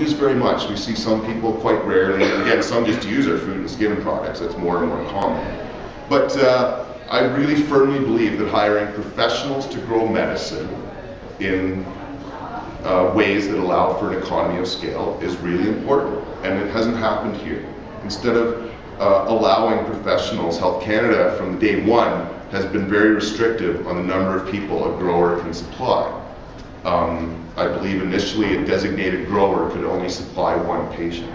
used very much. We see some people quite rarely, and again, some just use our food and skin products. That's more and more common. But I really firmly believe that hiring professionals to grow medicine in ways that allow for an economy of scale is really important, and it hasn't happened here. Instead of allowing professionals, Health Canada from day one has been very restrictive on the number of people a grower can supply. I believe initially a designated grower could only supply one patient.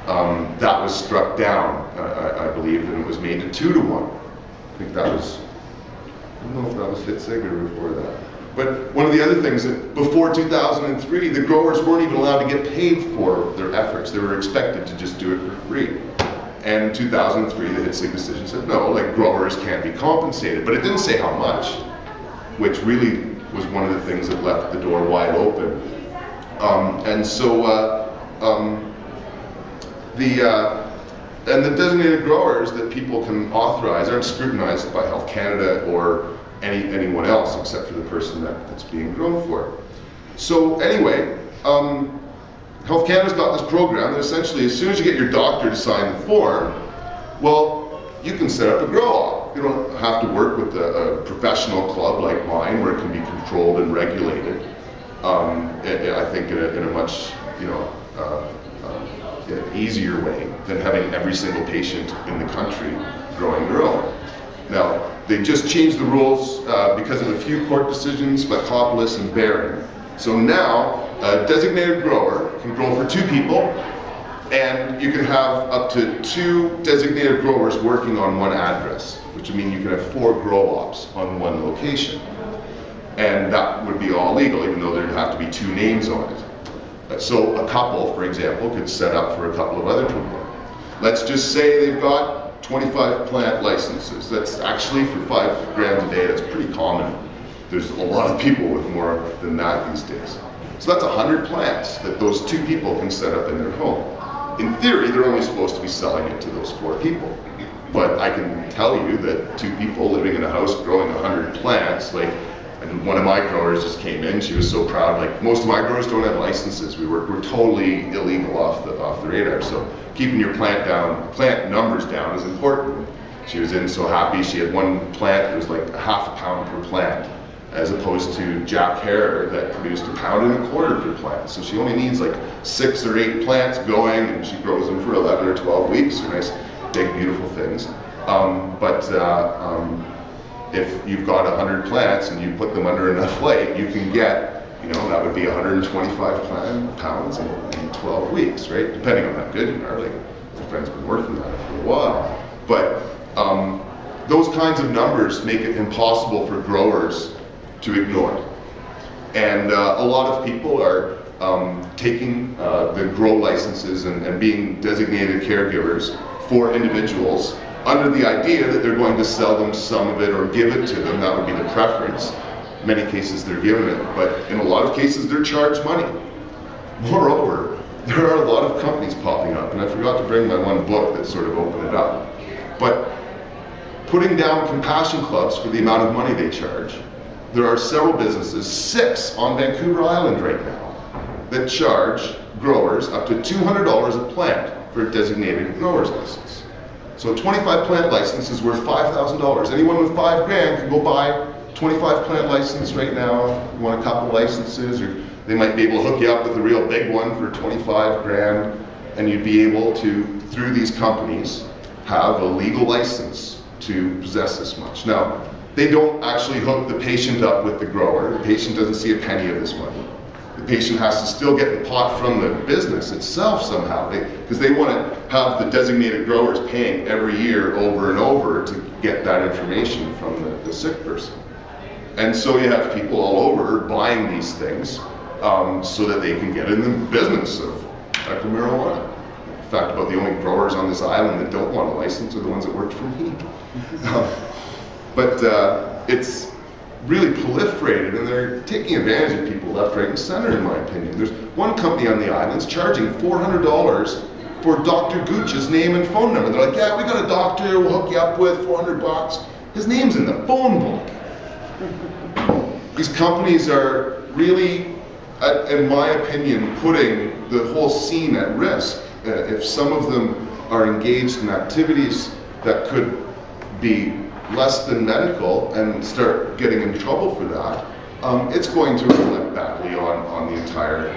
That was struck down, I believe, and it was made to 2 to 1. I think that was, I don't know if that was Hitzig or before that. But one of the other things that before 2003, the growers weren't even allowed to get paid for their efforts. They were expected to just do it for free. And in 2003, the Hitzig decision said, no, like growers can't be compensated. But it didn't say how much, which really was one of the things that left the door wide open. And the designated growers that people can authorize aren't scrutinized by Health Canada or anyone else except for the person that's being grown for. So anyway, Health Canada's got this program that essentially as soon as you get your doctor to sign the form, well, you can set up a grow-op. You don't have to work with a professional club like mine where it can be controlled and regulated. I think in a much, easier way than having every single patient in the country growing their own. Now, they just changed the rules because of a few court decisions, Glycopolis and Barron. So now, a designated grower can grow for 2 people, and you can have up to 2 designated growers working on one address, which would mean you can have 4 grow-ops on one location. And that would be all legal, even though there'd have to be 2 names on it. So a couple, for example, could set up for a couple of other people. Let's just say they've got 25 plant licenses. That's actually for $5 grand a day, that's pretty common. There's a lot of people with more than that these days. So that's 100 plants that those 2 people can set up in their home. In theory, they're only supposed to be selling it to those 4 people. But I can tell you that 2 people living in a house growing 100 plants, and one of my growers just came in, she was so proud, like most of my growers don't have licenses. We're totally illegal off the radar. So keeping your plant numbers down is important. She was in so happy, she had one plant that was like ½ pound per plant, as opposed to Jack Hare that produced £1.25 pounds per plant. So she only needs like 6 or 8 plants going, and she grows them for 11 or 12 weeks. They're nice, big, beautiful things. If you've got 100 plants and you put them under enough light, you can get, that would be 125 pounds in 12 weeks, right? Depending on how good you are. Like, my friend's been working on it for a while. But those kinds of numbers make it impossible for growers to ignore. And a lot of people are taking the grow licenses and being designated caregivers for individuals under the idea that they're going to sell them some of it or give it to them. That would be the preference. In many cases they're given it, but in a lot of cases they're charged money. Moreover, there are a lot of companies popping up, and I forgot to bring my one book that sort of opened it up. But putting down compassion clubs for the amount of money they charge, there are several businesses, 6 on Vancouver Island right now, that charge growers up to $200 a plant for a designated grower's license. So a 25 plant license is worth $5,000. Anyone with $5 grand can go buy 25 plant license right now. You want a couple licenses, or they might be able to hook you up with a real big one for 25 grand, and you'd be able to, through these companies, have a legal license to possess this much. Now, they don't actually hook the patient up with the grower. The patient doesn't see a penny of this money. The patient has to still get the pot from the business itself somehow, because they want to have the designated growers paying every year over and over to get that information from the sick person. And so you have people all over buying these things so that they can get in the business of medical marijuana. In fact, about the only growers on this island that don't want a license are the ones that work for me. But it's really proliferated, and they're taking advantage of people left, right, and center, in my opinion. There's one company on the islands charging $400 for Dr. Gooch's name and phone number. They're like, yeah, we got a doctor we'll hook you up with, $400. His name's in the phone book. These companies are really in my opinion, putting the whole scene at risk. If some of them are engaged in activities that could be less than medical and start getting in trouble for that, it's going to reflect badly on the entire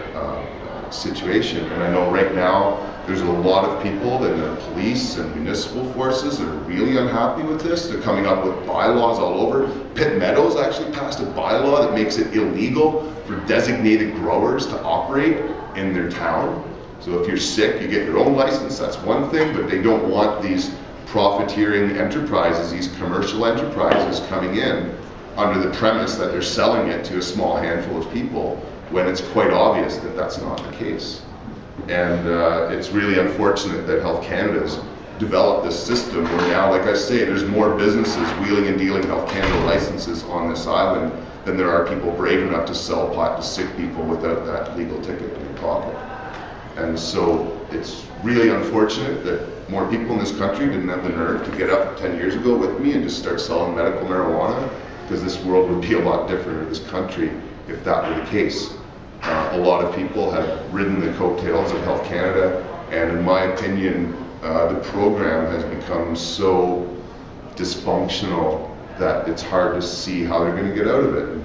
situation. And I know right now there's a lot of people in the police and municipal forces that are really unhappy with this. They're coming up with bylaws all over. Pitt Meadows actually passed a bylaw that makes it illegal for designated growers to operate in their town. So if you're sick, you get your own license, that's one thing, but they don't want these profiteering enterprises, these commercial enterprises coming in under the premise that they're selling it to a small handful of people when it's quite obvious that that's not the case. And it's really unfortunate that Health Canada's developed this system where now, like I say, there's more businesses wheeling and dealing Health Canada licenses on this island than there are people brave enough to sell pot to sick people without that legal ticket in their pocket. And so it's really unfortunate that more people in this country didn't have the nerve to get up 10 years ago with me and just start selling medical marijuana, because this world would be a lot different, in this country, if that were the case. A lot of people have ridden the coattails of Health Canada, and in my opinion, the program has become so dysfunctional that it's hard to see how they're going to get out of it.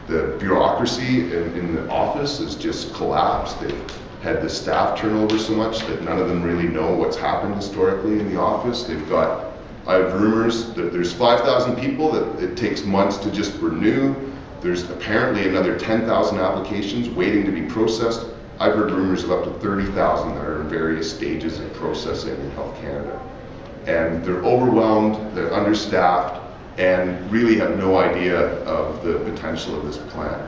The bureaucracy in the office has just collapsed. They've had the staff turnover so much that none of them really know what's happened historically in the office. I have rumors that there's 5,000 people that it takes months to just renew. There's apparently another 10,000 applications waiting to be processed. I've heard rumors of up to 30,000 that are in various stages of processing in Health Canada. And they're overwhelmed, they're understaffed, and really have no idea of the potential of this plan.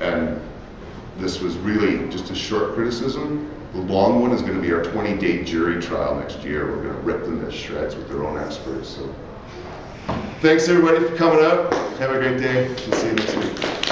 And this was really just a short criticism. The long one is going to be our 20-day jury trial next year. We're going to rip them to shreds with their own experts. So, thanks everybody for coming out. Have a great day. We'll see you next week.